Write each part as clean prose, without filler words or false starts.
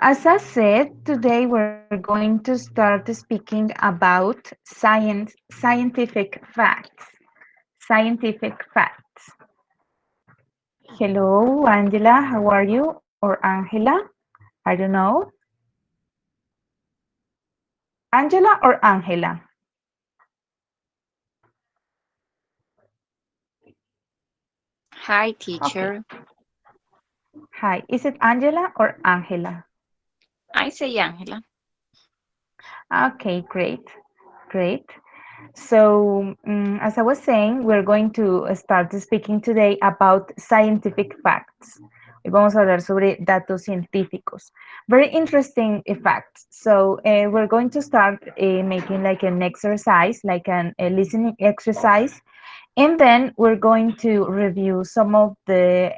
As I said, today we're going to start speaking about scientific facts. Scientific facts. Hello, Angela. How are you? Or Angela? I don't know. Angela or Angela? Hi, Okay. teacher. Hi. Is it Angela or Angela? I say Angela. Okay, great. Great. So, as I was saying, we're going to start speaking today about scientific facts. Hoy vamos a hablar sobre datos científicos. Very interesting facts. So, we're going to start making like an exercise, like a listening exercise. And then we're going to review some of the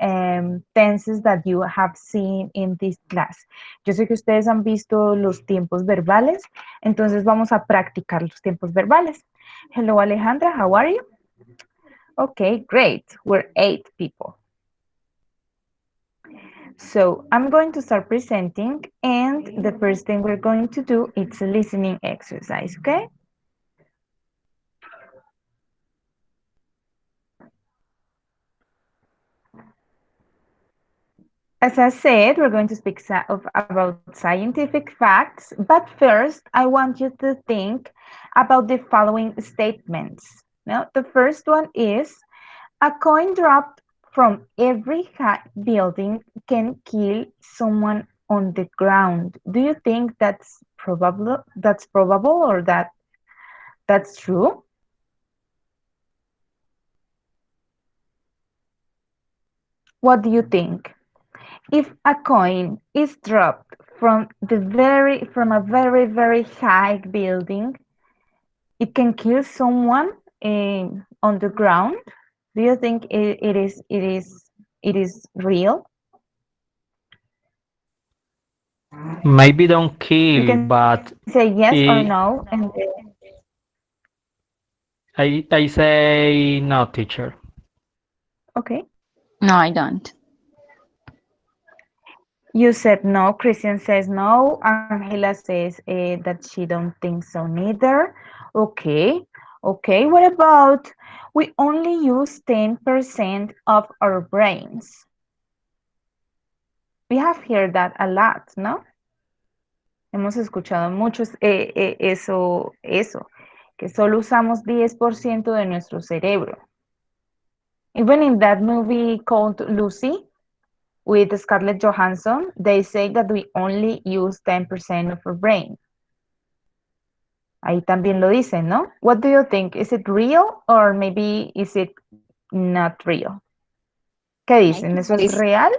tenses that you have seen in this class. Yo sé que ustedes han visto los tiempos verbales, entonces vamos a practicar los tiempos verbales. Hello, Alejandra, how are you? Okay, great. We're 8 people. So I'm going to start presenting, and the first thing we're going to do is a listening exercise, okay? As I said, we're going to speak about scientific facts, but first, I want you to think about the following statements. Now, the first one is a coin dropped from every high building can kill someone on the ground. Do you think that's probable? That's probable, or that's true? What do you think? If a coin is dropped from a very high building, it can kill someone on the ground. Do you think it is real? Maybe don't You kill, can say yes but or no, and I, I say no, teacher. okay. No, I don't. You said no. Christian says no. Angela says that she don't think so neither. Okay. Okay. What about we only use 10% of our brains? We have heard that a lot, ¿no? Hemos escuchado mucho eso, que solo usamos 10% de nuestro cerebro. Even in that movie called Lucy with Scarlett Johansson, they say that we only use 10% of our brain. Ahí también lo dicen, ¿no? What do you think? Is it real or maybe is it not real? ¿Qué I dicen? think ¿Eso that es is. real?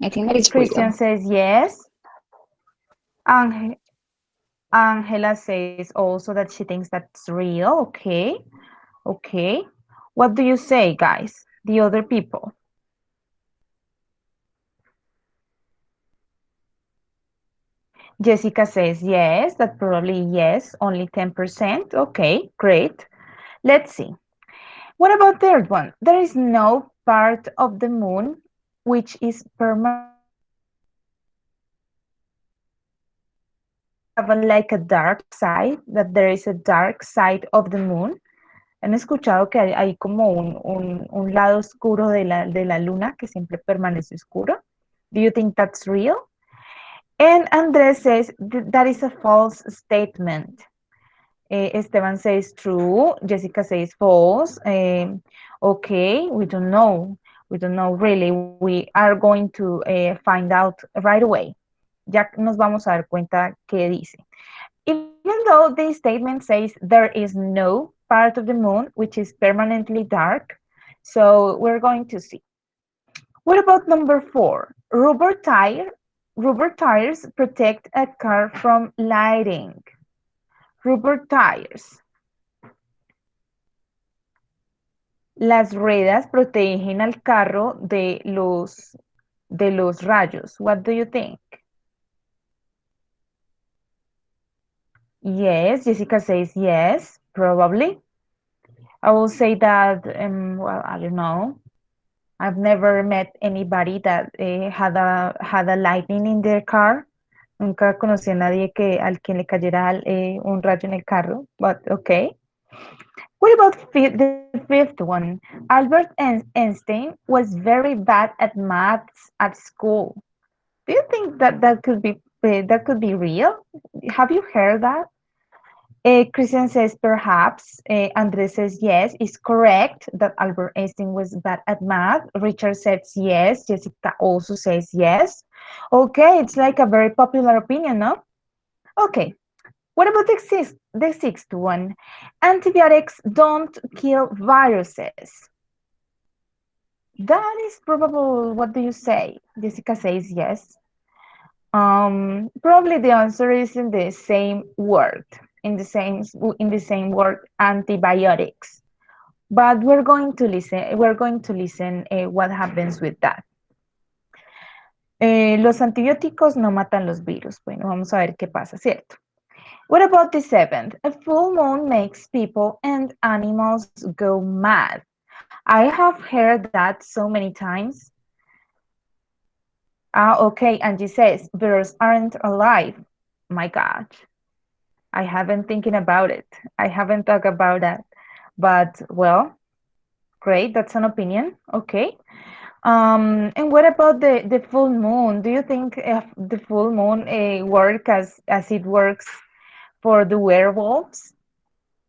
I think that is Christian real. says yes. Ange- Angela says also that she thinks that's real. Okay. Okay. What do you say, guys? The other people. Jessica says yes, that probably yes, only 10%. Okay, great. Let's see. What about third one? There is no part of the moon which is permanently dark. Do you think that we have like a dark side, that there is a dark side of the moon? ¿Han escuchado que hay como un lado oscuro de la luna que siempre permanece oscuro? Do you think that's real? And Andres says that is a false statement. Esteban says true. Jessica says false. Okay, we don't know. We don't know really. We are going to find out right away. Ya nos vamos a dar cuenta qué dice. Even though the statement says there is no part of the moon which is permanently dark, so we're going to see. What about number 4? Rubber tires protect a car from lighting. Rubber tires. Las ruedas protegen al carro de los rayos. What do you think? Yes, Jessica says yes, probably. I will say that, well, I don't know. I've never met anybody that had a lightning in their car. Nunca conocí a nadie al quien le cayera un rayo en el carro, but okay. What about the fifth one? Albert Einstein was very bad at maths at school. Do you think that could be real? Have you heard that? Christian says perhaps. Andres says yes, it's correct that Albert Einstein was bad at math. Richard says yes. Jessica also says yes. Okay, it's like a very popular opinion, no? Okay, what about the sixth one? Antibiotics don't kill viruses. That is probable. What do you say? Jessica says yes. Probably the answer is in the same word, in the same word, antibiotics. But we're going to listen. We're going to listen what happens with that. Los antibióticos no matan los virus. Bueno, vamos a ver qué pasa, ¿cierto? What about the seventh? A full moon makes people and animals go mad. I have heard that so many times. Okay, Angie says, birds aren't alive. My God, I haven't thinking about it. I haven't talked about that. But, well, great, that's an opinion. Okay. And what about the full moon? Do you think the full moon work as it works for the werewolves?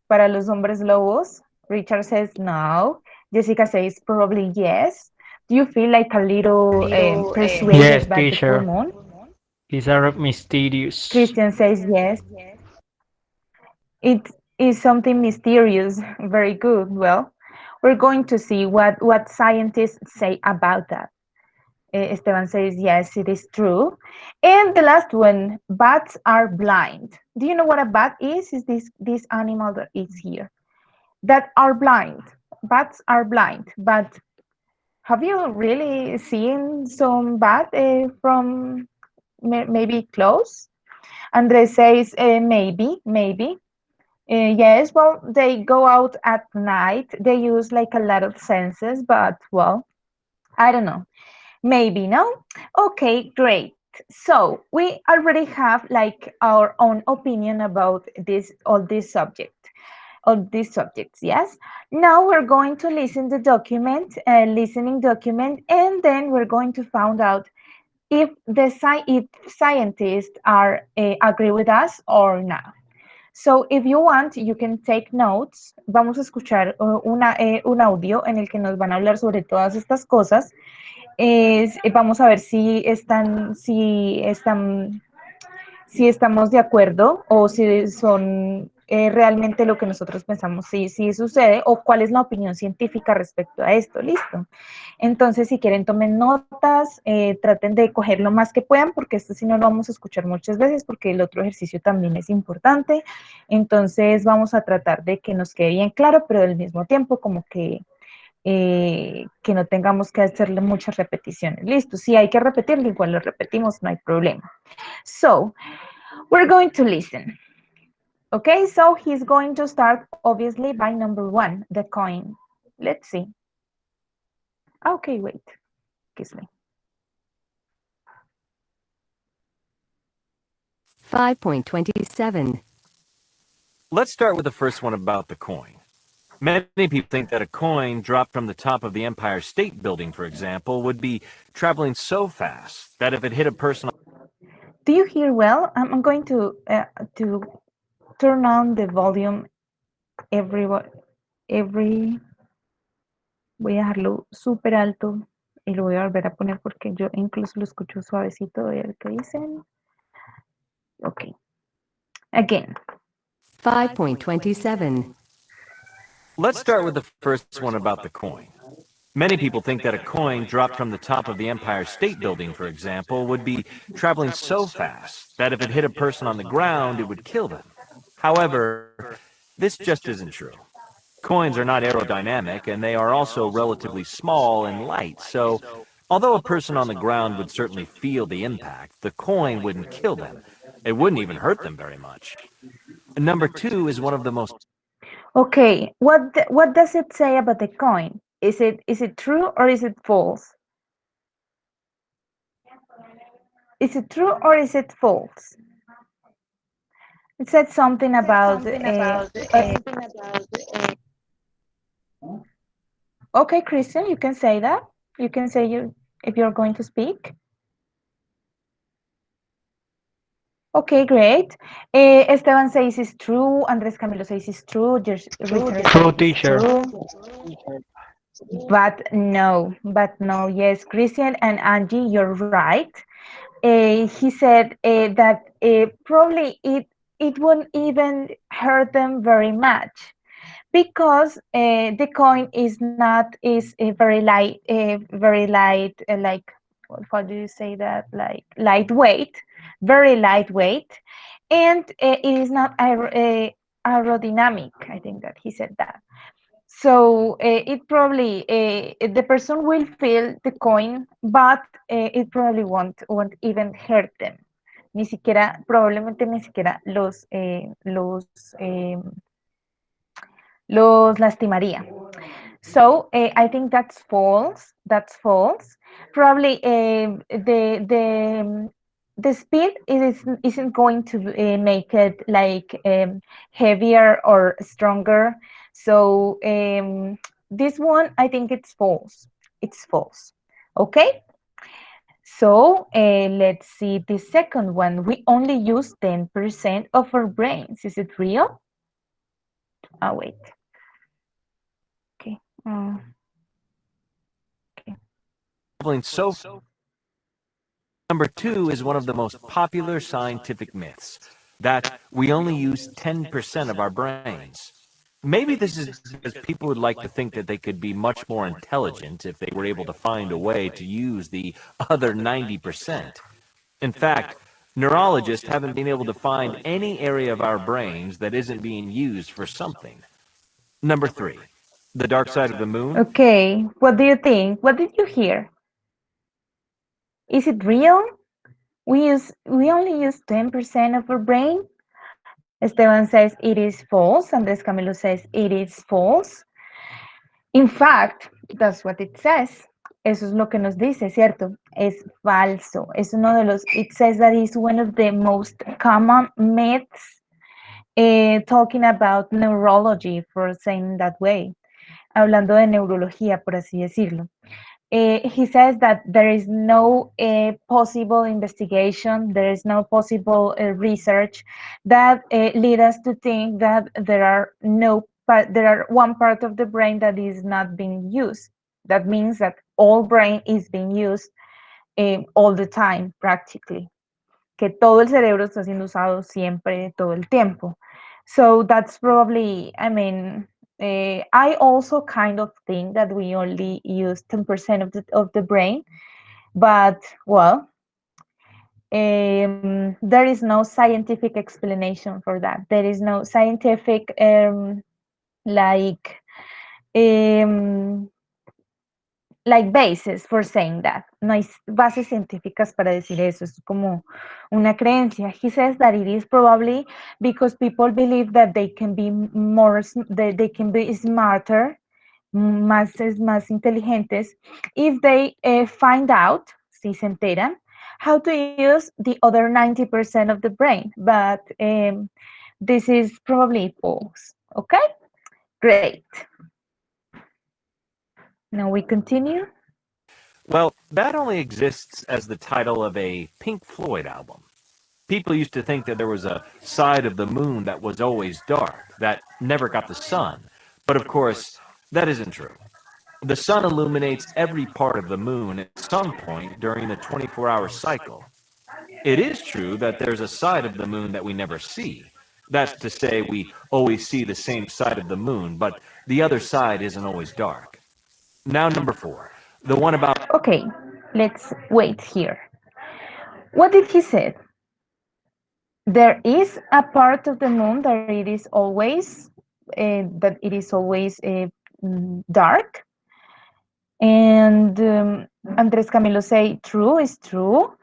Para los hombres lobos? Richard says no. Jessica says probably yes. Do you feel like a little Yes, persuaded by the full teacher. moon? These are mysterious. Christian says yes. It is something mysterious. Very good. Well, we're going to see what scientists say about that. Esteban says yes, it is true. And the last one, bats are blind. Do you know what a bat is? Is this animal that is here? That are blind. Bats are blind. But have you really seen some bat from maybe close? Andres says maybe. Yes, well, they go out at night. They use like a lot of senses, but well, I don't know. Maybe, no? Okay, great. So we already have like our own opinion about all these subjects, yes? Now we're going to listen the document, listening document, and then we're going to find out if scientists are agree with us or not. So if you want, you can take notes. Vamos a escuchar un audio en el que nos van a hablar sobre todas estas cosas. Vamos a ver si estamos de acuerdo o si son realmente lo que nosotros pensamos, si sucede o cuál es la opinión científica respecto a esto. Listo. Entonces, si quieren, tomen notas, traten de coger lo más que puedan, porque esto sí no lo vamos a escuchar muchas veces, porque el otro ejercicio también es importante. Entonces, vamos a tratar de que nos quede bien claro, pero al mismo tiempo como que no tengamos que hacerle muchas repeticiones. Listo, si hay que repetirlo, igual lo repetimos, no hay problema. So, we're going to listen. Okay, so he's going to start obviously by number one, the coin. Let's see. Okay, wait, excuse me. 5.27. Let's start with the first one about the coin. Many people think that a coin dropped from the top of the Empire State Building, for example, would be traveling so fast that if it hit a person... Do you hear well? I'm going to turn on the volume every... Voy a dejarlo súper alto y lo voy a volver a poner porque yo incluso lo escucho suavecito. Voy a ver qué dicen. Ok. Again. 5.27. Let's start with the first one about the coin. Many people think that a coin dropped from the top of the Empire State Building, for example, would be traveling so fast that if it hit a person on the ground, it would kill them. However, this just isn't true. Coins are not aerodynamic, and they are also relatively small and light, so although a person on the ground would certainly feel the impact, the coin wouldn't kill them. It wouldn't even hurt them very much. Number two is one of the most... Okay, what does it say about the coin? Is it true or is it false? Is it true or is it false? It said something about. Okay, Christian, you can say that. You can say you if you're going to speak. Okay, great. Esteban says it's true. Andres Camilo says it's true. Richard True, says it's teacher. true. But no, yes, Christian and Angie, you're right. He said that probably it won't even hurt them very much because the coin is not is very light, like how do you say that, like lightweight, very lightweight, and it is not aerodynamic. I think that he said that. So it probably the person will feel the coin, but it probably won't even hurt them. Ni siquiera, probablemente ni siquiera los lastimaría. So I think that's false. That's false. Probably the speed isn't going to make it like heavier or stronger. So this one, I think it's false. It's false. Okay. So let's see the second one. We only use 10% of our brains. Is it real? Oh, wait. Okay. Okay. So number 2 is one of the most popular scientific myths, that we only use 10% of our brains. Maybe this is because people would like to think that they could be much more intelligent if they were able to find a way to use the other 90%. In fact, neurologists haven't been able to find any area of our brains that isn't being used for something. Number 3, the dark side of the moon. Okay, what do you think? What did you hear? Is it real? We only use 10% of our brain. Esteban says it is false. Andres Camilo says it is false. In fact, that's what it says. Eso es lo que nos dice, ¿cierto? Es falso. Es uno de los, it says that it's one of the most common myths talking about neurology, for saying that way. Hablando de neurología, por así decirlo. He says that there is no possible investigation, there is no possible research that lead us to think that there are one part of the brain that is not being used. That means that all brain is being used all the time, practically. Que todo el cerebro está siendo usado siempre, todo el tiempo. So that's probably, I mean, I also kind of think that we only use 10% of the brain, but well, there is no scientific explanation for that. There is no scientific like basis for saying that. No hay bases científicas para decir eso. Es como una creencia. He says that it is probably because people believe that they can be they can be smarter, más inteligentes, if they find out, si se enteran, how to use the other 90% of the brain. But this is probably false. Okay? Great. Now we continue. Well, that only exists as the title of a Pink Floyd album. People used to think that there was a side of the moon that was always dark, that never got the sun. But of course, that isn't true. The sun illuminates every part of the moon at some point during the 24-hour cycle. It is true that there's a side of the moon that we never see. That's to say, we always see the same side of the moon, but the other side isn't always dark. Now, number 4, the one about... Okay, let's wait here. What did he say? There is a part of the moon that it is always dark. And Andres Camilo say true is true.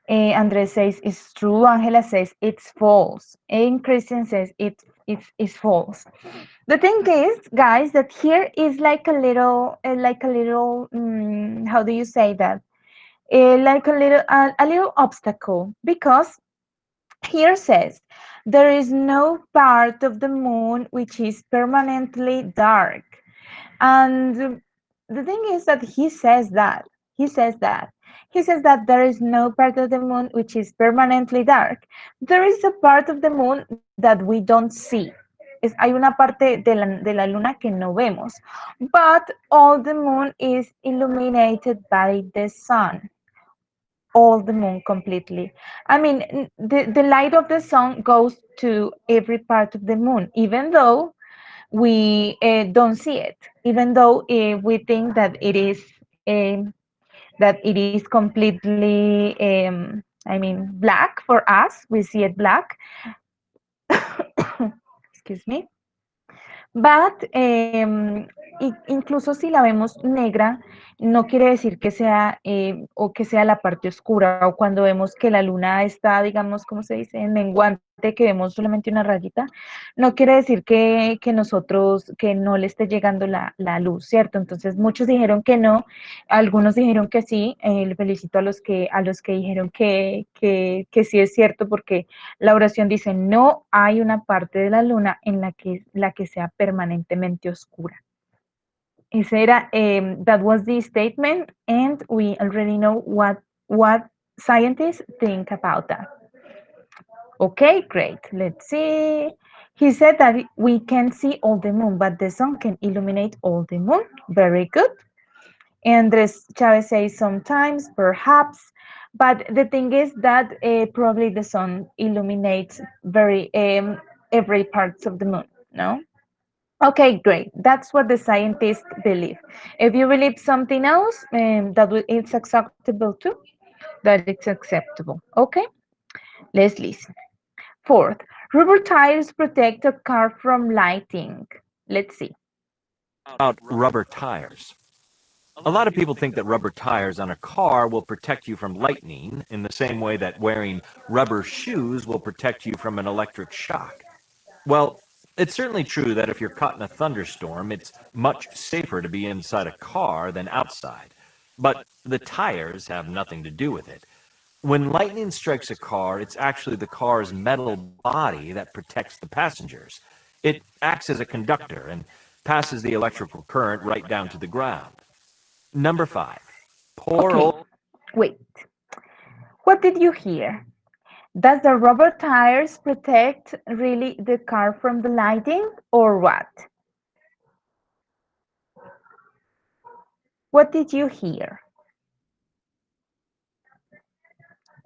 Andres says it's true. Angela says it's false. And Christian says it's false. The thing is, guys, that here is like a little, how do you say that? like a little obstacle, because here says there is no part of the moon which is permanently dark. And the thing is that he says that he says that there is no part of the moon which is permanently dark. There is a part of the moon that we don't see. Hay una parte de la luna que no vemos, but all the moon is illuminated by the sun, all the moon completely. I mean, the light of the sun goes to every part of the moon, even though we don't see it, even though we think um, that it is completely, I mean, black for us. We see it black. Excuse me. But incluso si la vemos negra, no quiere decir que sea o que sea la parte oscura, o cuando vemos que la luna está, digamos, ¿cómo se dice? En menguante, que vemos solamente una rayita, no quiere decir que nosotros, que no le esté llegando la luz, ¿cierto? Entonces muchos dijeron que no, algunos dijeron que sí. Le felicito a los que dijeron que sí es cierto, porque la oración dice: no hay una parte de la luna en la que sea permanentemente oscura. Ese era, that was the statement, and we already know what scientists think about that. Okay, great. Let's see. He said that we can see all the moon, but the sun can illuminate all the moon. Very good. Andres Chavez says sometimes, perhaps, but the thing is that probably the sun illuminates every parts of the moon, no? Okay, great. That's what the scientists believe. If you believe something else, it's acceptable too, that it's acceptable. Okay, let's listen. Fourth, rubber tires protect a car from lighting. Let's see. About rubber tires. A lot of people think that rubber tires on a car will protect you from lightning in the same way that wearing rubber shoes will protect you from an electric shock. Well, it's certainly true that if you're caught in a thunderstorm, it's much safer to be inside a car than outside. But the tires have nothing to do with it. When lightning strikes a car, it's actually the car's metal body that protects the passengers. It acts as a conductor and passes the electrical current right down to the ground. Number 5. Poor Okay, old... wait. What did you hear? Does the rubber tires protect really the car from the lighting, or what? What did you hear?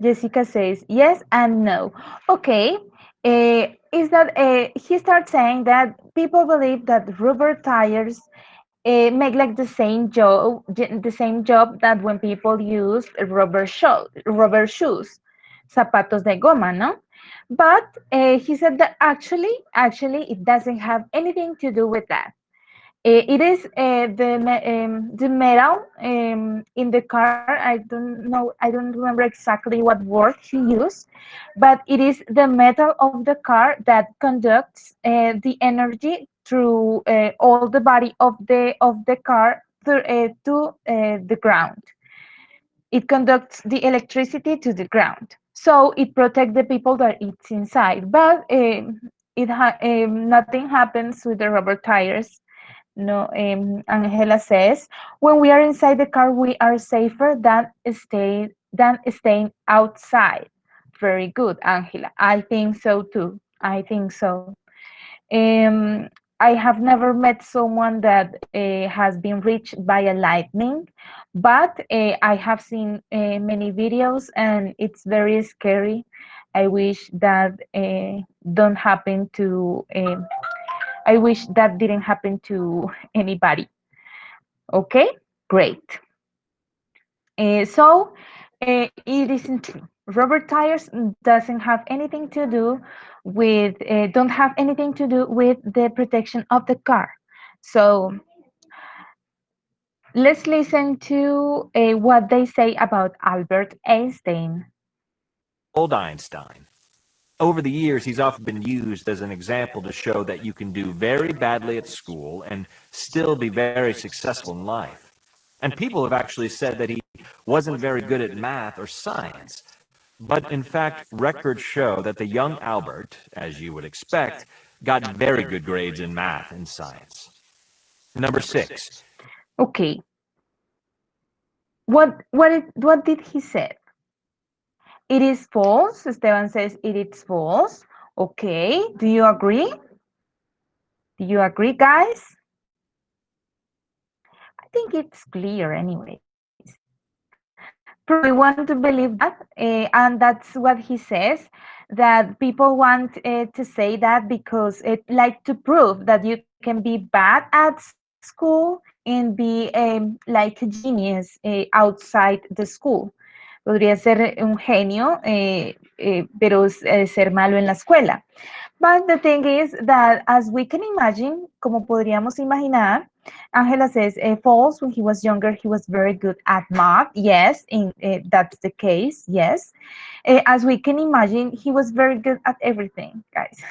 Jessica says yes and no. Okay, is that he starts saying that people believe that rubber tires make like the same job that when people use rubber shoes, zapatos de goma, no? But he said that actually, it doesn't have anything to do with that. It is the metal in the car. I don't remember exactly what word he used, but it is the metal of the car that conducts the energy through all the body of the car to the ground. It conducts the electricity to the ground, so it protects the people that it's inside. But nothing happens with the rubber tires. No, Angela says, when we are inside the car, we are safer than staying outside. Very good, Angela. I think so too. I think so. Um, I have never met someone that has been reached by a lightning, but I have seen many videos, and it's very scary. I wish that don't happen to. I wish that didn't happen to anybody. Okay, great. So it isn't true. Rubber tires doesn't have anything to do with don't have anything to do with the protection of the car. So let's listen to what they say about Albert Einstein. Old Einstein. Over the years, he's often been used as an example to show that you can do very badly at school and still be very successful in life. And people have actually said that he wasn't very good at math or science. But in fact, records show that the young Albert, as you would expect, got very good grades in math and science. Number 6. Okay. What did he say? It is false. Esteban says it is false. Okay. Do you agree? Do you agree, guys? I think it's clear anyways. Probably want to believe that, and that's what he says, that people want to say that because it like to prove that you can be bad at school and be like a genius outside the school. Podría ser un genio, pero ser malo en la escuela. But the thing is that as we can imagine, como podríamos imaginar, Angela says false. When he was younger, he was very good at math. Yes, that's the case. Yes. As we can imagine, he was very good at everything, guys.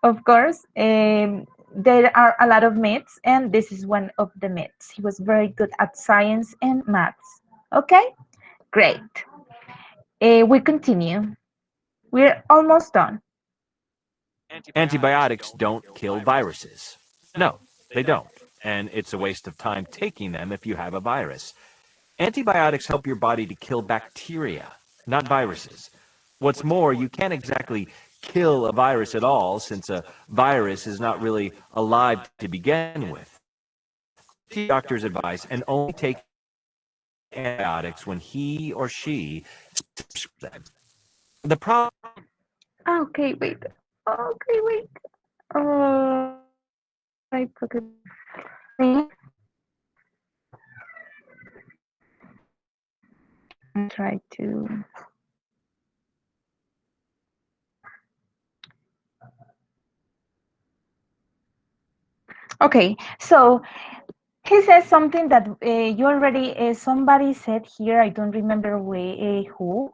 Of course, there are a lot of myths, and this is one of the myths. He was very good at science and maths. Okay, great. We continue. We're almost done. Antibiotics don't kill viruses. No, they don't. And it's a waste of time taking them if you have a virus. Antibiotics help your body to kill bacteria, not viruses. What's more, you can't exactly kill a virus at all since a virus is not really alive to begin with. Take your doctor's advice and only take antibiotics when he or she prescribes them. The problem Okay, wait. Okay, wait. I put it. I try to. Okay, so he says something that you already, somebody said here, I don't remember who.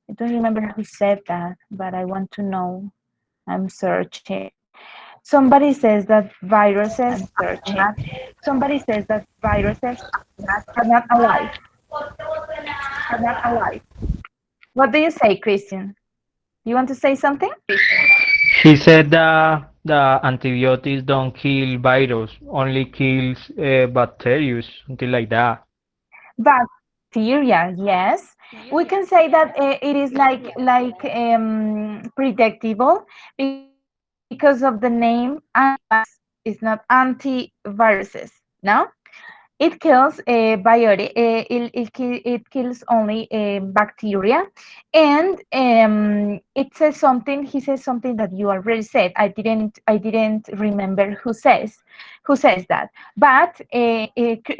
I don't remember who said that, but I want to know. I'm searching. Somebody says that viruses are not, somebody says that viruses are not alive. Are not alive. What do you say, Christian? You want to say something? He said that the antibiotics don't kill virus, only kills bacteria, something like that. Bacteria, yes. We can say that it is like predictable because of the name antibiotics. It's not antiviruses. No, it kills it kills only bacteria, and it says something. He says something that you already said. I didn't remember who says that. But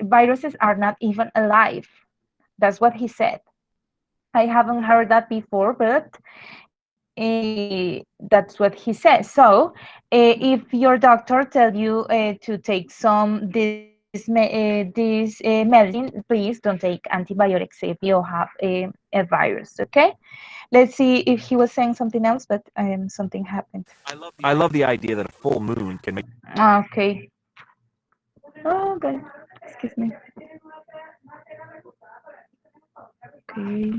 viruses are not even alive. That's what he said. I haven't heard that before, but that's what he says. So, if your doctor tell you to take this medicine, please don't take antibiotics if you have a virus. Okay. Let's see if he was saying something else, but something happened. I love the idea that a full moon can make Okay. Oh, God. Excuse me. Okay.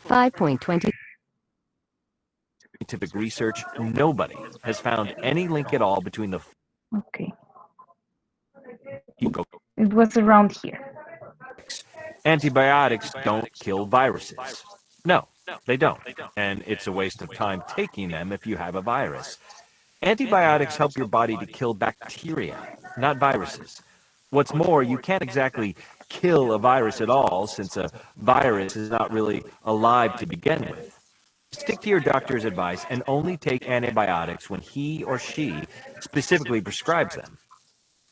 5.20. scientific research. Nobody has found any link at all between the Okay. It was around here. antibiotics don't kill viruses. No, they don't. And it's a waste of time taking them if you have a virus. Antibiotics help your body to kill bacteria, not viruses. What's more, you can't exactly kill a virus at all since a virus is not really alive to begin with. Stick to your doctor's advice and only take antibiotics when he or she specifically prescribes them.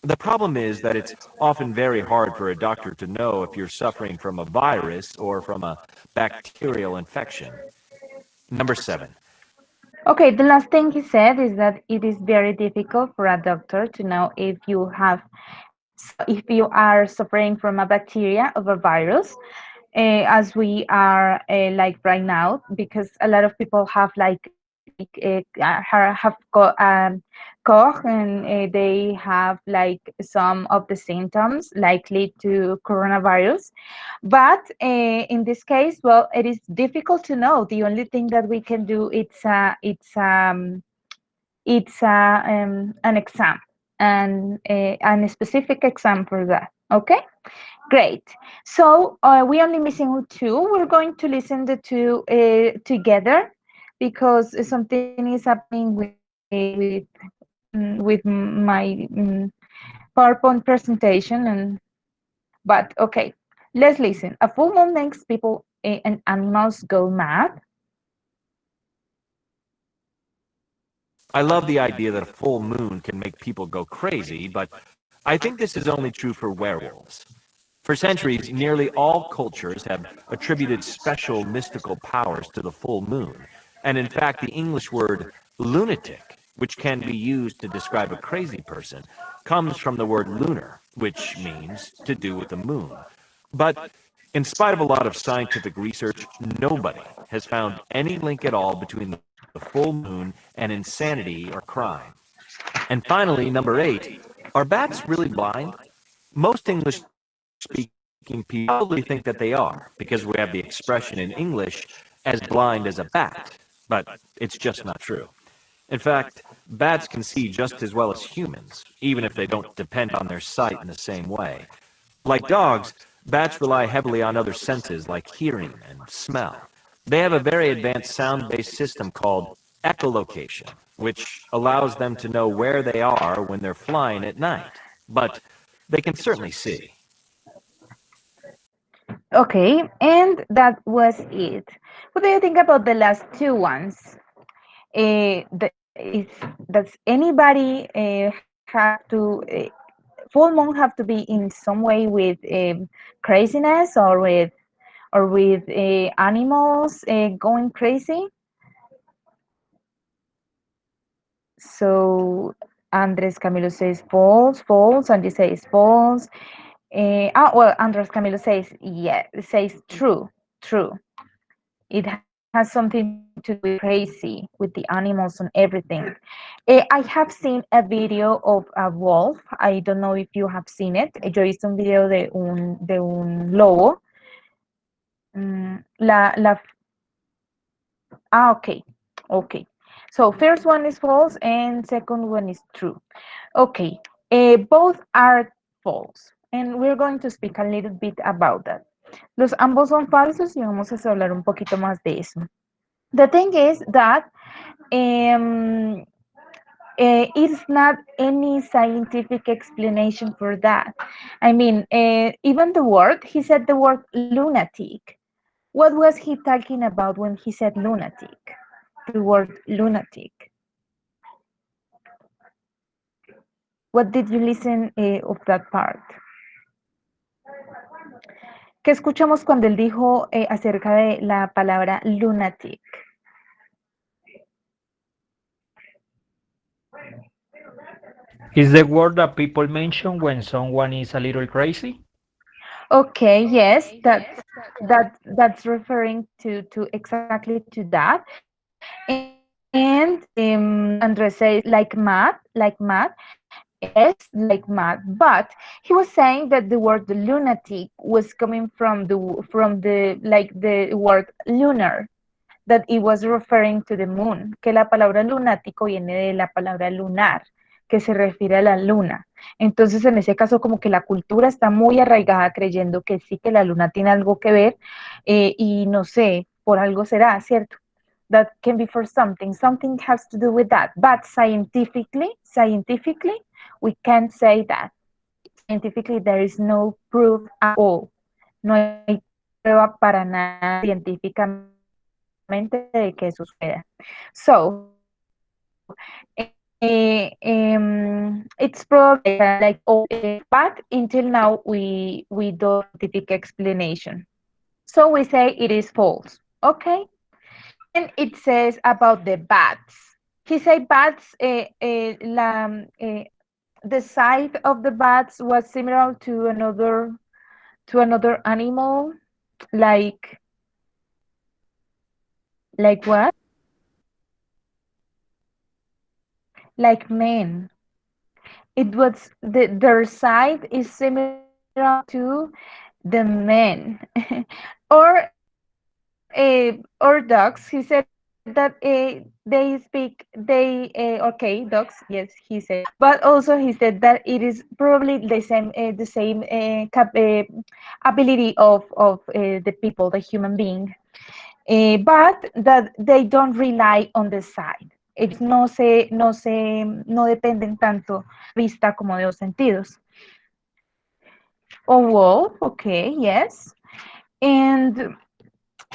The problem is that it's often very hard for a doctor to know if you're suffering from a virus or from a bacterial infection. Number 7. Okay, the last thing he said is that it is very difficult for a doctor to know if you are suffering from a bacteria of a virus, as we are like right now, because a lot of people have like cough, and they have like some of the symptoms likely to coronavirus. But in this case, well, it is difficult to know. The only thing that we can do an exam, and a specific exam for that. Okay, great. So we're only missing two. We're going to listen the two together, because something is happening with my PowerPoint presentation. But okay, let's listen. A full moon makes people and animals go mad. I love the idea that a full moon can make people go crazy, but I think this is only true for werewolves. For centuries, nearly all cultures have attributed special mystical powers to the full moon. And in fact, the English word lunatic, which can be used to describe a crazy person, comes from the word lunar, which means to do with the moon. But in spite of a lot of scientific research, nobody has found any link at all between the full moon and insanity or crime. And finally, number 8, are bats really blind? Most English-speaking people probably think that they are, because we have the expression in English, as blind as a bat, but it's just not true. In fact, bats can see just as well as humans, even if they don't depend on their sight in the same way. Like dogs, bats rely heavily on other senses like hearing and smell. They have a very advanced sound-based system called echolocation, which allows them to know where they are when they're flying at night. But they can certainly see. Okay, and that was it. What do you think about the last two ones? Does anybody have to full moon have to be in some way with craziness, or with animals going crazy? So Andres Camilo says false, false. Andy says false. Well, Andres Camilo says yeah, says true, true. It has something to do with crazy, with the animals and everything. I have seen a video of a wolf. I don't know if you have seen it. Yo he visto un video de un lobo. Mm, la, la, okay, okay. So first one is false and second one is true. Okay, both are false. And we're going to speak a little bit about that. Los ambos son falsos y vamos a hablar un poquito más de eso. The thing is that it's not any scientific explanation for that. I mean, even the word, he said the word lunatic. What was he talking about when he said lunatic? The word lunatic. What did you listen of that part? ¿Qué escuchamos cuando él dijo acerca de la palabra lunatic? Is the word that people mention when someone is a little crazy? Okay, yes, that's referring to exactly to that. And Andres says like mad. Yes, like mad. But he was saying that the word lunatic was coming from the word lunar, that it was referring to the moon, que la palabra lunático viene de la palabra lunar, que se refiere a la luna. Entonces, en ese caso, como que la cultura está muy arraigada creyendo que sí, que la luna tiene algo que ver, y no sé, por algo será, ¿cierto? That can be for something has to do with that. But scientifically, we can't say that. Scientifically, there is no proof at all. No hay prueba para nada científicamente de que eso suceda. So, it's probably like but until now we don't have scientific explanation. So we say it is false. Okay. And it says about the bats. He said bats. The size of the bats was similar to another animal, like what? like men. It was their side is similar to the men, or dogs. He said that okay, dogs. Yes, he said, but also he said that it is probably the same ability of the people, the human being, but that they don't rely on the side. Ellos no dependen tanto vista como de los sentidos. Oh, well, okay, yes. And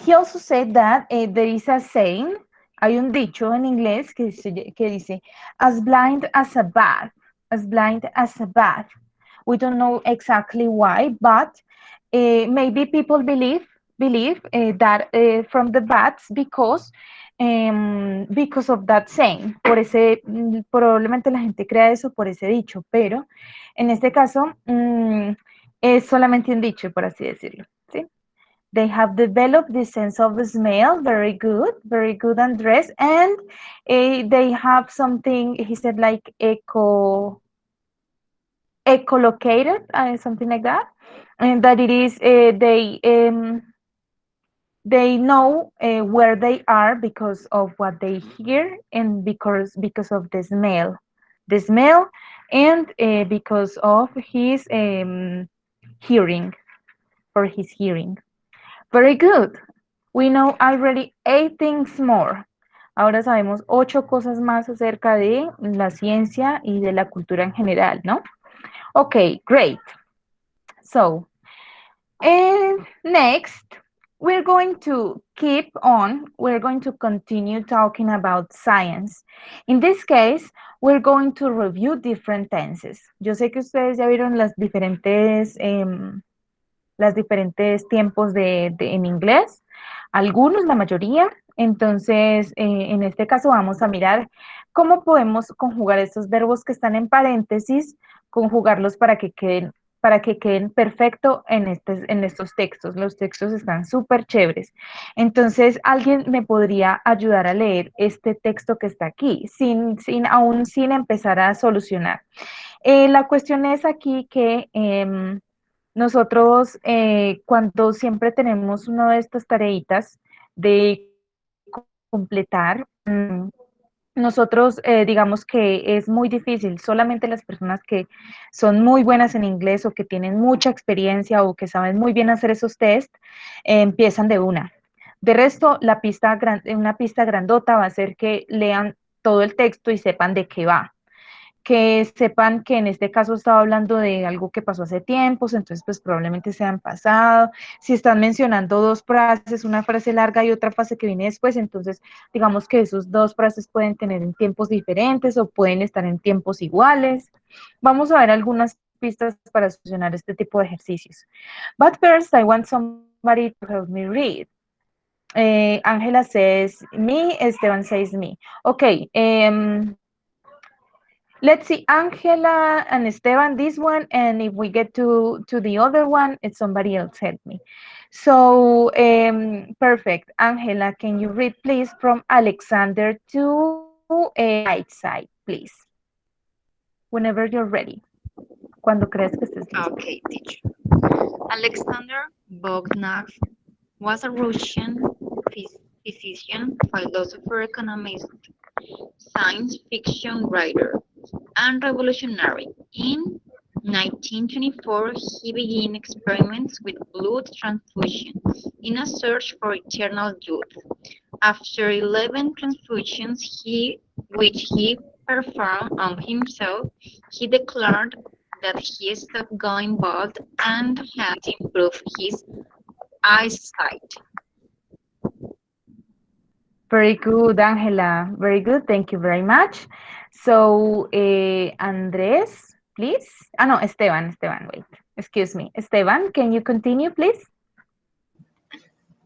he also said that there is a saying, hay un dicho en inglés que dice, as blind as a bat, as blind as a bat. We don't know exactly why, but maybe people believe that from the bats because of that saying. Probablemente la gente crea eso por ese dicho, pero en este caso es solamente un dicho, por así decirlo, ¿sí? They have developed the sense of smell, very good, Andres, and they have something, he said, like echolocated, something like that, and that it is, they know where they are because of what they hear and because of the smell, and because of his hearing, for his hearing. Very good. We know already 8 things more. Ahora sabemos 8 cosas más acerca de la ciencia y de la cultura en general, ¿no? Okay, great. So, next, we're going to continue talking about science. In this case, we're going to review different tenses. Yo sé que ustedes ya vieron las diferentes tiempos en inglés, algunos, la mayoría. Entonces, en este caso vamos a mirar cómo podemos conjugar estos verbos que están en paréntesis, conjugarlos para que queden perfecto en estos textos. Los textos están súper chéveres. Entonces, ¿alguien me podría ayudar a leer este texto que está aquí, aún sin empezar a solucionar? La cuestión es aquí que nosotros, cuando siempre tenemos una de estas tareitas de completar, nosotros digamos que es muy difícil, solamente las personas que son muy buenas en inglés o que tienen mucha experiencia o que saben muy bien hacer esos test, empiezan de una. De resto, una pista grandota va a ser que lean todo el texto y sepan de qué va, que sepan que en este caso estaba hablando de algo que pasó hace tiempos, entonces pues probablemente se han pasado. Si están mencionando dos frases, una frase larga y otra frase que viene después, entonces digamos que esos dos frases pueden tener en tiempos diferentes o pueden estar en tiempos iguales. Vamos a ver algunas pistas para solucionar este tipo de ejercicios. But first, I want somebody to help me read. Angela says me, Esteban says me. Okay, let's see, Angela and Esteban, this one, and if we get to the other one, it's somebody else help me. So, perfect. Angela, can you read, please, from Alexander to right side, please? Whenever you're ready. Cuando creas que estés listo. Okay, teacher. Alexander Bogdanov was a Russian physician, philosopher, economist, science fiction writer, and revolutionary. In 1924, he began experiments with blood transfusion in a search for eternal youth. After 11 transfusions, which he performed on himself, he declared that he stopped going bald and had improved his eyesight. Very good, Angela. Very good. Thank you very much. So, Andres, please. No, Esteban, wait. Excuse me. Esteban, can you continue, please?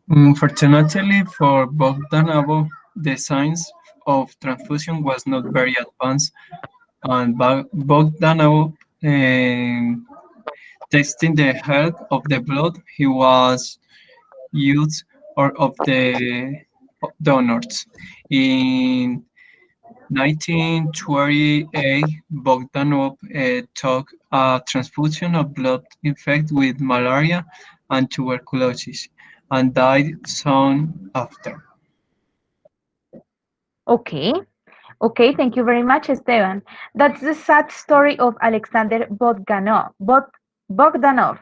Unfortunately for Bogdanov, the science of transfusion was not very advanced, and Bogdanov, testing the health of the blood, he was used or of the donors. In 1928, Bogdanov took a transfusion of blood infected with malaria and tuberculosis and died soon after. Okay. Okay, thank you very much, Esteban. That's the sad story of Alexander Bogdanov. Bogdanov.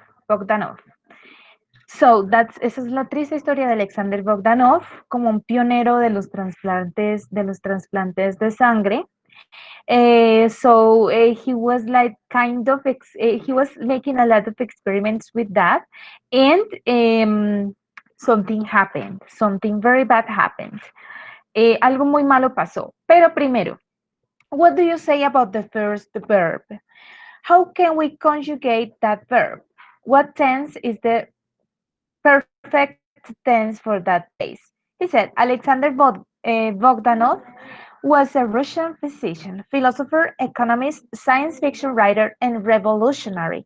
So, esa es la triste historia de Alexander Bogdanov como un pionero de los trasplantes de sangre. He was like he was making a lot of experiments with that, and something happened, something very bad happened. Algo muy malo pasó. Pero primero, what do you say about the first verb? How can we conjugate that verb? What tense is the perfect tense for that place? He said Alexander Bogdanov was a Russian physician, philosopher, economist, science fiction writer, and revolutionary.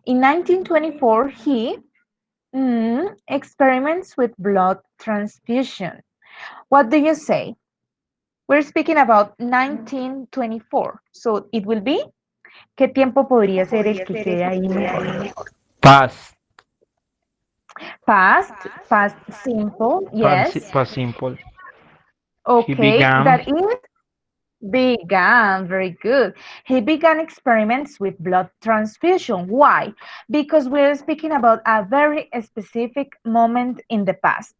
In 1924, he experiments with blood transfusion. What do you say? We're speaking about 1924. So it will be, ¿qué tiempo podría ser el que quede ahí mejor? Past. Past, past simple, yes. Past simple. He Okay, began. that is began, very good. He began experiments with blood transfusion. Why? Because we're speaking about a very specific moment in the past.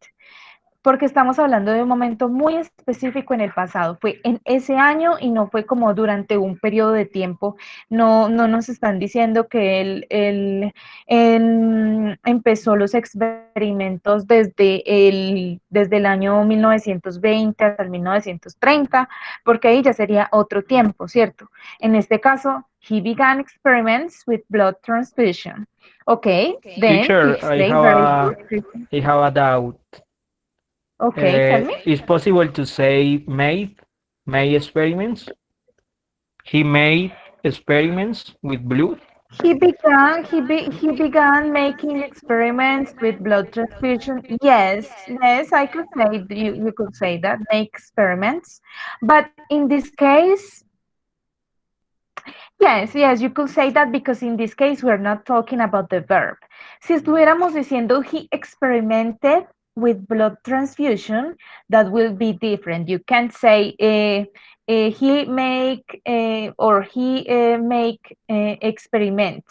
Porque estamos hablando de un momento muy específico en el pasado. Fue en ese año y no fue como durante un periodo de tiempo. No, no nos están diciendo que él empezó los experimentos desde el año 1920 hasta el 1930, porque ahí ya sería otro tiempo, ¿cierto? En este caso, he began experiments with blood transfusion. Okay, then Teacher, explain very good. I have a doubt. Okay, tell me. Is possible to say made experiments? He made experiments with blood. He began making experiments with blood transfusion. Yes, yes, I could say you could say that, make experiments. But in this case, yes, yes, you could say that because in this case we're not talking about the verb. Si estuviéramos diciendo he experimented with blood transfusion, that will be different. You can't say he make or he make experiment.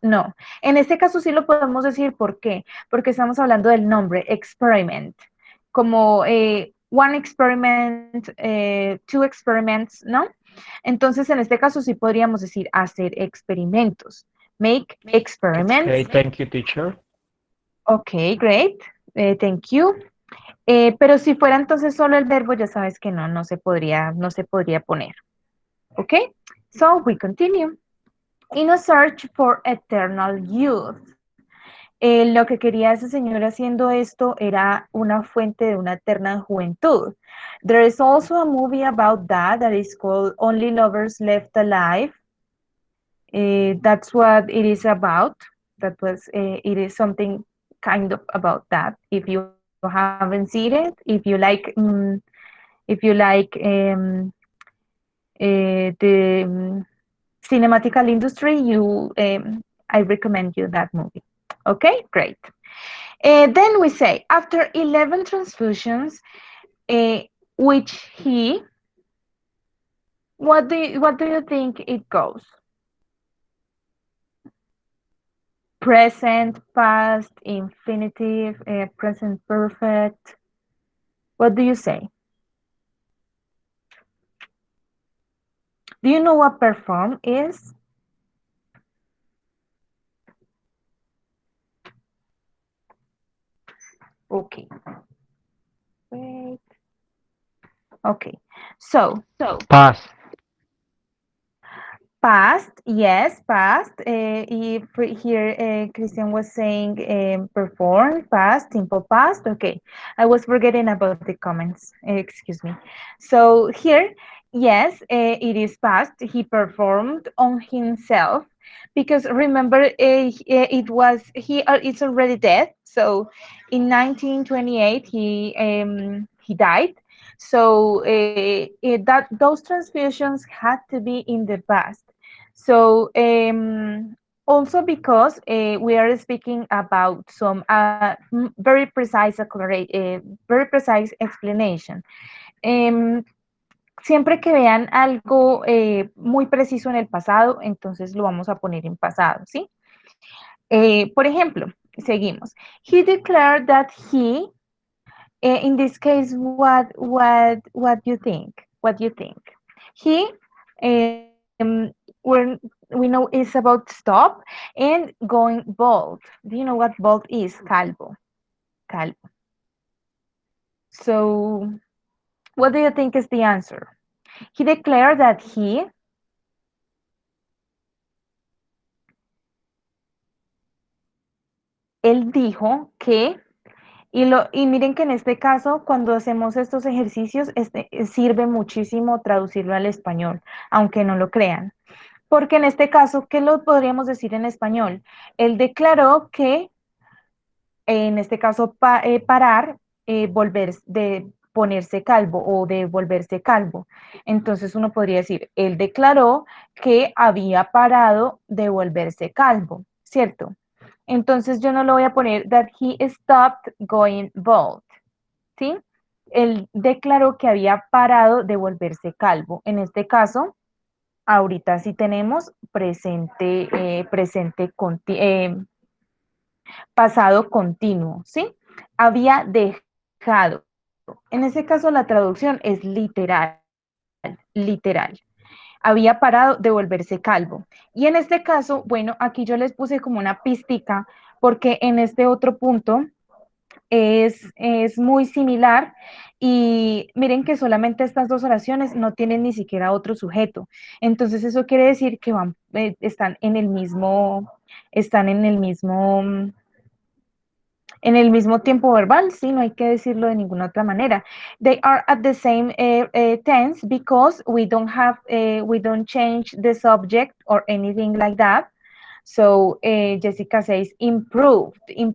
No. En este caso sí lo podemos decir. ¿Por qué? Porque estamos hablando del nombre, experiment. Como one experiment, two experiments, ¿no? Entonces, en este caso sí podríamos decir hacer experimentos. Make experiments. Okay, thank you, teacher. Okay, great. Thank you. Pero si fuera entonces solo el verbo, ya sabes que no se podría poner. Okay, so we continue. In a search for eternal youth. Lo que quería ese señor haciendo esto era una fuente de una eterna juventud. There is also a movie about that is called Only Lovers Left Alive. That's what it is about. It is something kind of about that. If you haven't seen it, if you like the cinematical industry, I recommend you that movie. Okay, great. Then we say, after 11 transfusions, which he, what do you think it goes? Present, past, infinitive, present perfect. What do you say? Do you know what perform is? Okay. Wait. Okay. So Past. past, yes, past. If here Christian was saying perform, past, simple past. Okay, I was forgetting about the comments. Excuse me. So here, yes, it is past. He performed on himself because remember, it's already dead. So in 1928, he died. So that those transfusions had to be in the past. So also because we are speaking about some very precise explanation. Um, Siempre que vean algo muy preciso en el pasado, entonces lo vamos a poner en pasado, ¿sí? Por ejemplo, seguimos. He declared that he, in this case, what you think? What you think? He, when we know is about stop and going bald. Do you know what bald is? Calvo. Calvo. So, what do you think is the answer? He declared that él dijo que, y miren que en este caso, cuando hacemos estos ejercicios, sirve muchísimo traducirlo al español, aunque no lo crean. Porque en este caso, ¿qué lo podríamos decir en español? Él declaró que, en este caso, parar, volver, de ponerse calvo o de volverse calvo. Entonces uno podría decir, él declaró que había parado de volverse calvo, ¿cierto? Entonces yo no lo voy a poner that he stopped going bald, ¿sí? Él declaró que había parado de volverse calvo. En este caso, ahorita sí tenemos pasado continuo, ¿sí? Había dejado. En ese caso la traducción es literal, literal. Había parado de volverse calvo. Y en este caso, bueno, aquí yo les puse como una pística, porque en este otro punto es muy similar y miren que solamente estas dos oraciones no tienen ni siquiera otro sujeto. Entonces eso quiere decir que están en el mismo tiempo verbal, sí, no hay que decirlo de ninguna otra manera. They are at the same tense because we don't change the subject or anything like that. So Jessica says improved in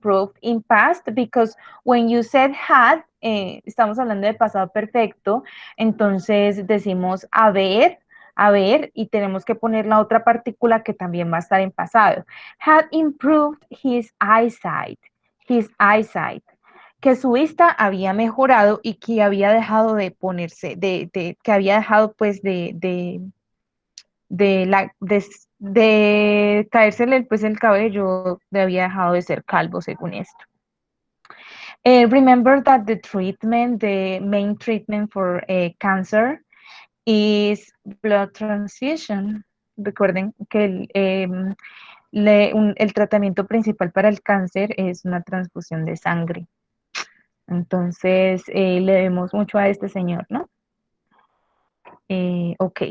past because when you said had, estamos hablando de pasado perfecto, entonces decimos haber y tenemos que poner la otra partícula que también va a estar en pasado. Had improved his eyesight, que su vista había mejorado y que había dejado de ponerse, que había dejado pues de caérsele pues el cabello, había dejado de ser calvo según esto. Remember that the main treatment for cancer is blood transfusion. Recuerden que el tratamiento principal para el cáncer es una transfusión de sangre. Entonces, le debemos mucho a este señor, ¿no? Ok.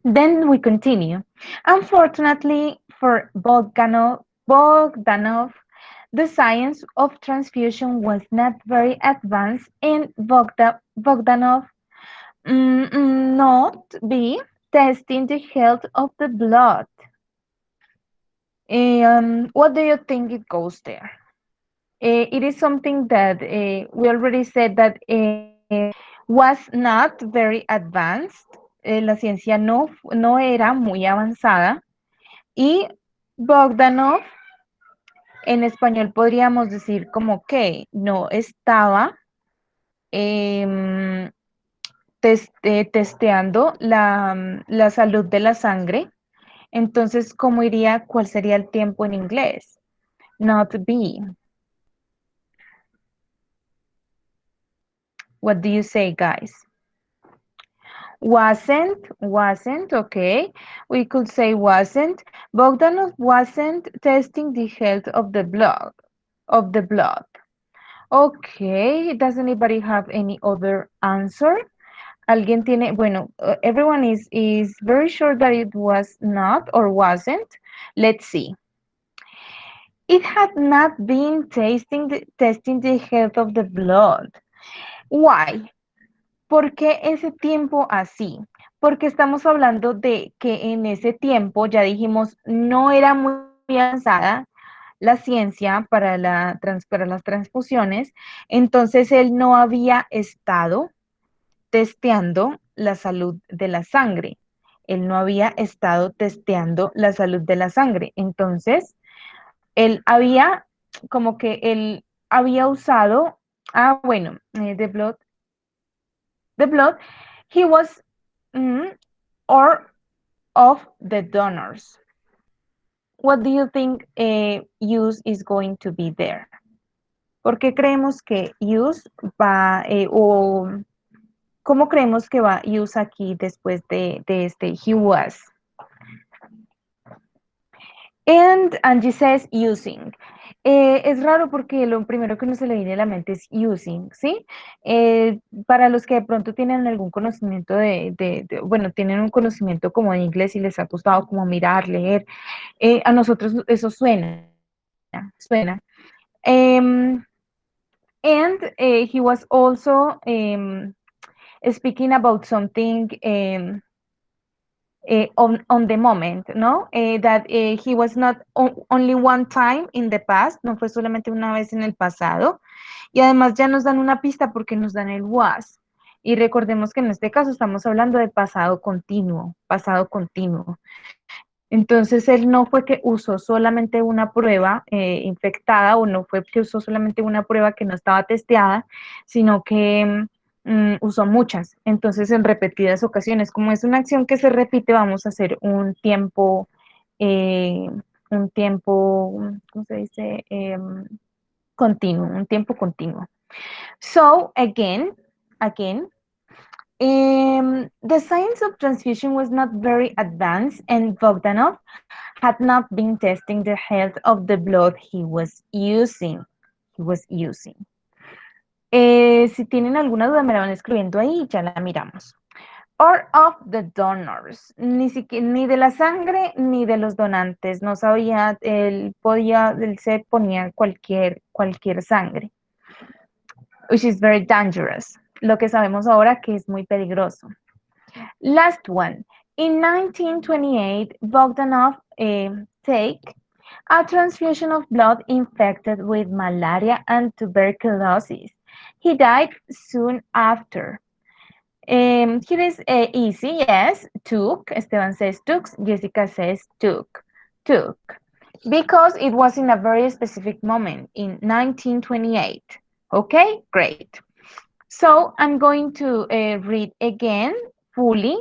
Then we continue. Unfortunately for Bogdanov, the science of transfusion was not very advanced, and Bogdanov not be testing the health of the blood. What do you think it goes there? It is something that we already said that was not very advanced. La ciencia no era muy avanzada. Y Bogdanov, en español podríamos decir como que no estaba testeando la salud de la sangre. Entonces, ¿cómo iría? ¿Cuál sería el tiempo en inglés? Not be. What do you say, guys? Wasn't, okay. We could say wasn't. Bogdanov wasn't testing the health of the blood. Okay, does anybody have any other answer? ¿Alguien tiene, bueno, everyone is very sure that it was not or wasn't. Let's see. It had not been testing the health of the blood. Why? ¿Por qué ese tiempo así? Porque estamos hablando de que en ese tiempo, ya dijimos, no era muy avanzada la ciencia para las transfusiones, entonces él no había estado testeando la salud de la sangre. Él no había estado testeando la salud de la sangre. Entonces, él había, como que él había usado, bueno, the blood, he was, or of the donors. What do you think use is going to be there? ¿Por qué creemos que use va, o cómo creemos que va use aquí después de este he was? And Angie says using. Es raro porque lo primero que uno se le viene a la mente es using, ¿sí? Para los que de pronto tienen algún conocimiento bueno, tienen un conocimiento como de inglés y les ha gustado como mirar, leer, a nosotros eso suena. And he was also speaking about something on the moment, ¿no? That he was not only one time in the past, no fue solamente una vez en el pasado. Y además ya nos dan una pista porque nos dan el was. Y recordemos que en este caso estamos hablando de pasado continuo, pasado continuo. Entonces, él no fue que usó solamente una prueba infectada o no fue que usó solamente una prueba que no estaba testeada, sino que usó muchas. Entonces, en repetidas ocasiones, como es una acción que se repite, vamos a hacer eh, un tiempo, ¿cómo se dice? Continuo, un tiempo continuo. So, again, the science of transfusion was not very advanced, and Bogdanov had not been testing the health of the blood he was using. Si tienen alguna duda, me la van escribiendo ahí y ya la miramos. Or of the donors, ni de la sangre ni de los donantes, no sabía, él se ponía cualquier sangre, which is very dangerous. Lo que sabemos ahora que es muy peligroso. Last one. In 1928, Bogdanov take a transfusion of blood infected with malaria and tuberculosis. He died soon after. Here is easy, yes, took. Esteban says took, Jessica says took. Because it was in a very specific moment in 1928. Okay, great. So I'm going to read again fully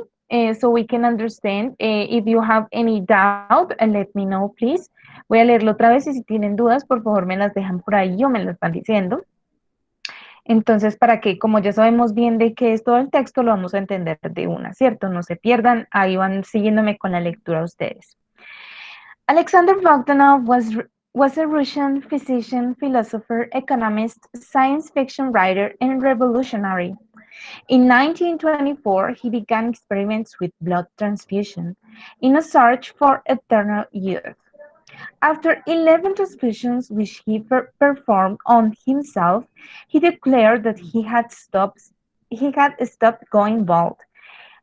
so we can understand. If you have any doubt, let me know, please. Voy a leerlo otra vez y si tienen dudas, por favor me las dejan por ahí o me las van diciendo. Entonces, para que, como ya sabemos bien de qué es todo el texto, lo vamos a entender de una, ¿cierto? No se pierdan, ahí van siguiéndome con la lectura ustedes. Alexander Bogdanov was a Russian physician, philosopher, economist, science fiction writer, and revolutionary. In 1924, he began experiments with blood transfusion in a search for eternal youth. After 11 transfusions which he performed on himself, he declared that he had stopped going bald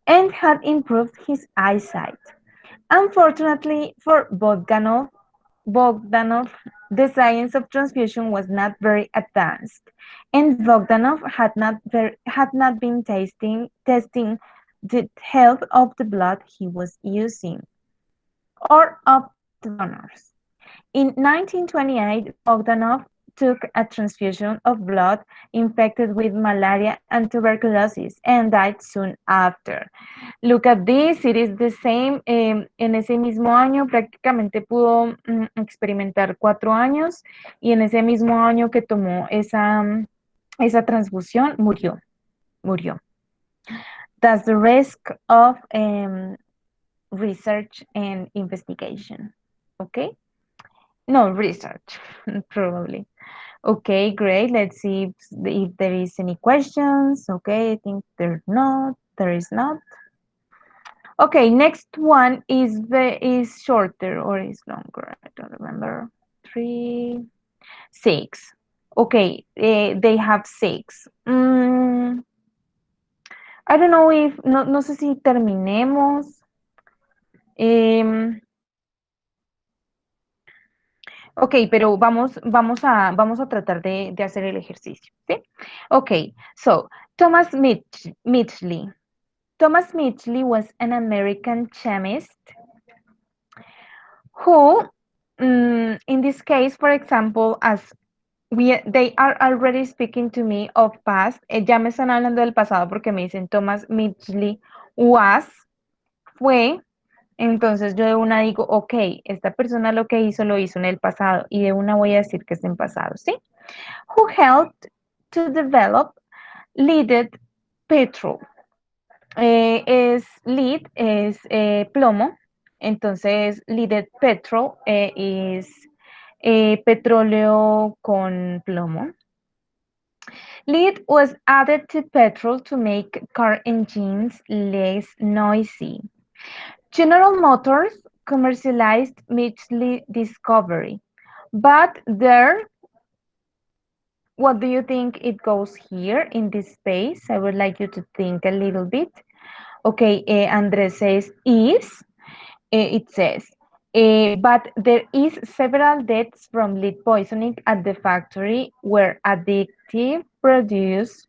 and had improved his eyesight. Unfortunately for Bogdanov, the science of transfusion was not very advanced, and Bogdanov had not been testing the health of the blood he was using or of the donors. In 1928, Bogdanov took a transfusion of blood infected with malaria and tuberculosis and died soon after. Look at this, it is the same. En ese mismo año prácticamente pudo experimentar 4 años y en ese mismo año que tomó esa transfusión murió. That's the risk of research and investigation. Okay? No, research, probably. Okay, great. Let's see if there is any questions. Okay, I think there is not. Okay, next one is shorter or is longer. I don't remember. 3, 6. Okay, they have 6. I don't know if, no sé si terminemos. Ok, pero vamos a tratar de hacer el ejercicio, ¿sí? Ok, so Mitchell. Thomas Mitchell was an American chemist who, in this case, for example, as they are already speaking to me of past, ya me están hablando del pasado porque me dicen Thomas Mitchell was, fue, entonces yo de una digo, ok, esta persona lo que hizo lo hizo en el pasado y de una voy a decir que es en pasado, ¿sí? Who helped to develop leaded petrol. Es lead, es plomo, entonces leaded petrol es petróleo con plomo. Lead was added to petrol to make car engines less noisy. General Motors commercialized Mitchell Discovery, but there, what do you think it goes here in this space? I would like you to think a little bit. Okay, Andres says is, it says, but there is several deaths from lead poisoning at the factory where addictive produce.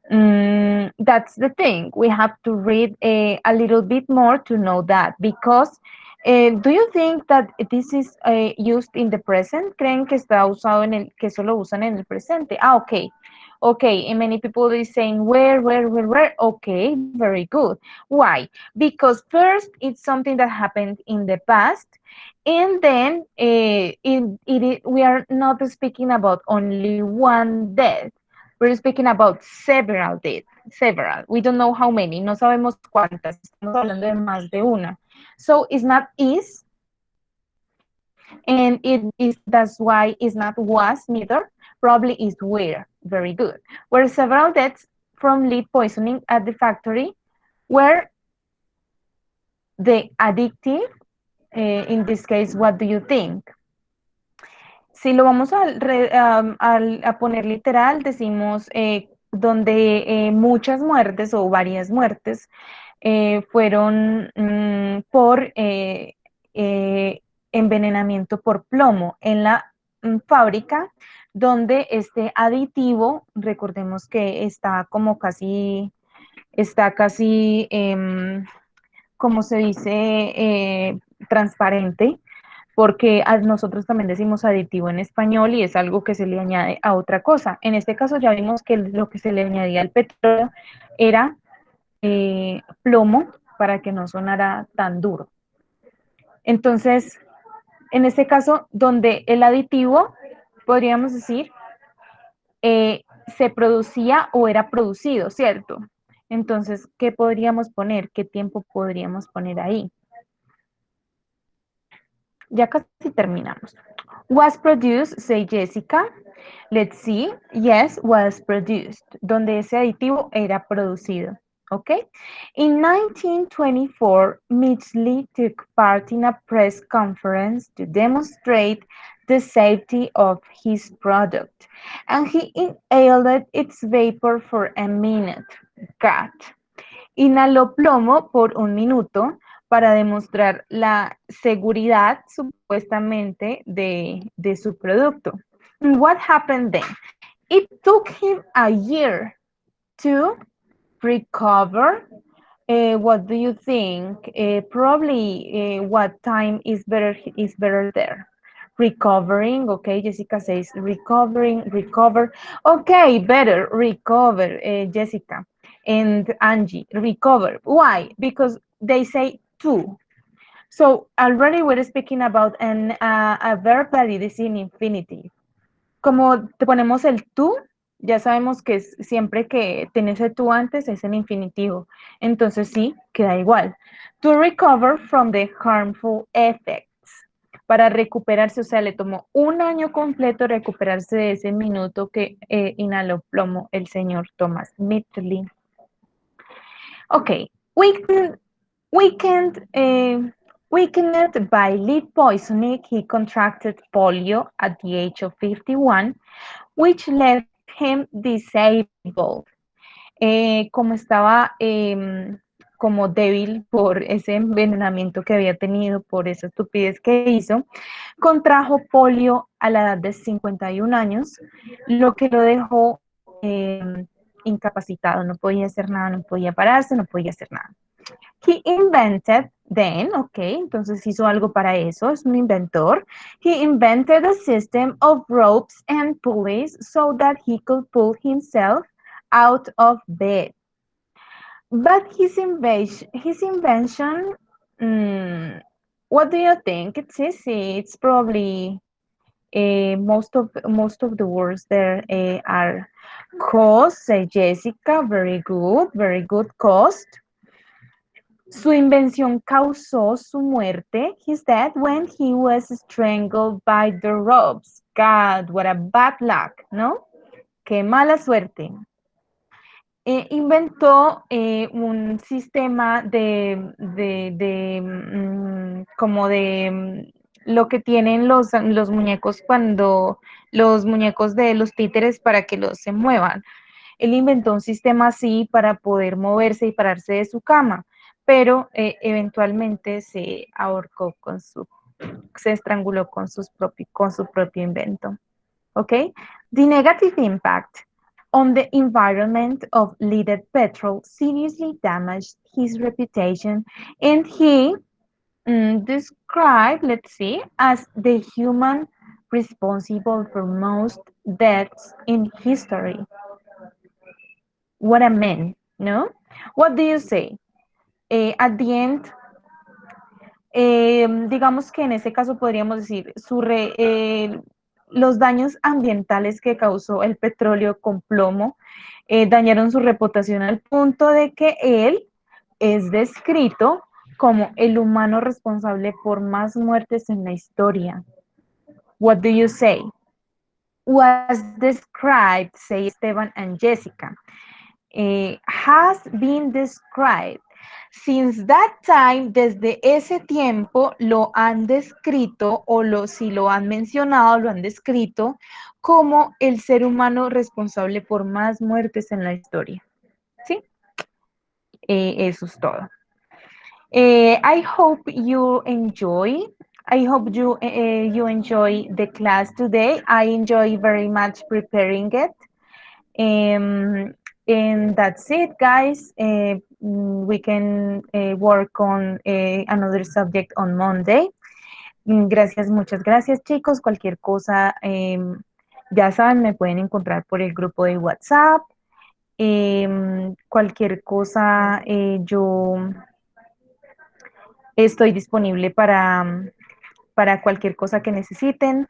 That's the thing. We have to read a little bit more to know that because do you think that this is used in the present? ¿Creen que está usado que eso lo usan en el presente? Ah, okay. Okay, and many people is saying where? Okay, very good. Why? Because first it's something that happened in the past, and then we are not speaking about only one death. We're speaking about several deaths, several. We don't know how many, no sabemos cuántas, estamos hablando de más de una. So it's not is, and it is, that's why it's not was neither, probably is where, very good. Were several deaths from lead poisoning at the factory where the addictive, in this case, what do you think? Si lo vamos a poner literal, decimos donde muchas muertes o varias muertes fueron por envenenamiento por plomo en la fábrica, donde este aditivo, recordemos que está casi, como se dice, transparente, porque nosotros también decimos aditivo en español y es algo que se le añade a otra cosa. En este caso ya vimos que lo que se le añadía al petróleo era plomo para que no sonara tan duro. Entonces, en este caso, donde el aditivo, podríamos decir, se producía o era producido, ¿cierto? Entonces, ¿qué podríamos poner? ¿Qué tiempo podríamos poner ahí? Ya casi terminamos. Was produced, say Jessica. Let's see. Yes, was produced. Donde ese aditivo era producido. Okay. In 1924, Mitchell took part in a press conference to demonstrate the safety of his product, and he inhaled its vapor for a minute. Cat. Inhaló plomo por un minuto para demostrar la seguridad supuestamente de su producto. What happened then? It took him a year to recover. What do you think? Probably what time is better there? Recovering, okay, Jessica says recovering, recover. Okay, better, recover, Jessica and Angie, recover. Why? Because they say to. So already we're speaking about a verb that is in infinitive. Como te ponemos el tú, ya sabemos que siempre que tenés el tú antes es en infinitivo. Entonces sí, queda igual. To recover from the harmful effects. Para recuperarse, o sea, le tomó un año completo recuperarse de ese minuto que inhaló plomo el señor Thomas Mitchell. Okay, weakened by lead poisoning, he contracted polio at the age of 51, which left him disabled. Como estaba como débil por ese envenenamiento que había tenido, por esa estupidez que hizo, contrajo polio a la edad de 51 años, lo que lo dejó incapacitado, no podía hacer nada, no podía pararse, no podía hacer nada. He invented then, entonces hizo algo para eso, es un inventor. He invented a system of ropes and pulleys so that he could pull himself out of bed. But his invention, what do you think? It's easy. It's probably most of the words there are cost. Jessica, very good cost. Su invención causó su muerte. His death when he was strangled by the ropes. God, what a bad luck, ¿no? Qué mala suerte. Inventó un sistema como de lo que tienen los muñecos cuando los muñecos de los títeres para que los se muevan. Él inventó un sistema así para poder moverse y pararse de su cama, pero eventualmente se ahorcó se estranguló con su propio invento. Okay? The negative impact on the environment of leaded petrol seriously damaged his reputation, and he described, let's see, as the human responsible for most deaths in history. What a man, no? What do you say? At the end, digamos que en este caso podríamos decir los daños ambientales que causó el petróleo con plomo dañaron su reputación al punto de que él es descrito como el humano responsable por más muertes en la historia. What do you say? Was described, say Esteban and Jessica, has been described. Since that time, desde ese tiempo, lo han descrito si lo han mencionado, lo han descrito como el ser humano responsable por más muertes en la historia. ¿Sí? Eso es todo. I hope you enjoy. I hope you enjoy the class today. I enjoy very much preparing it. And that's it, guys. We can work on another subject on Monday. Gracias, muchas gracias, chicos. Cualquier cosa, ya saben, me pueden encontrar por el grupo de WhatsApp. Cualquier cosa, yo estoy disponible para cualquier cosa que necesiten.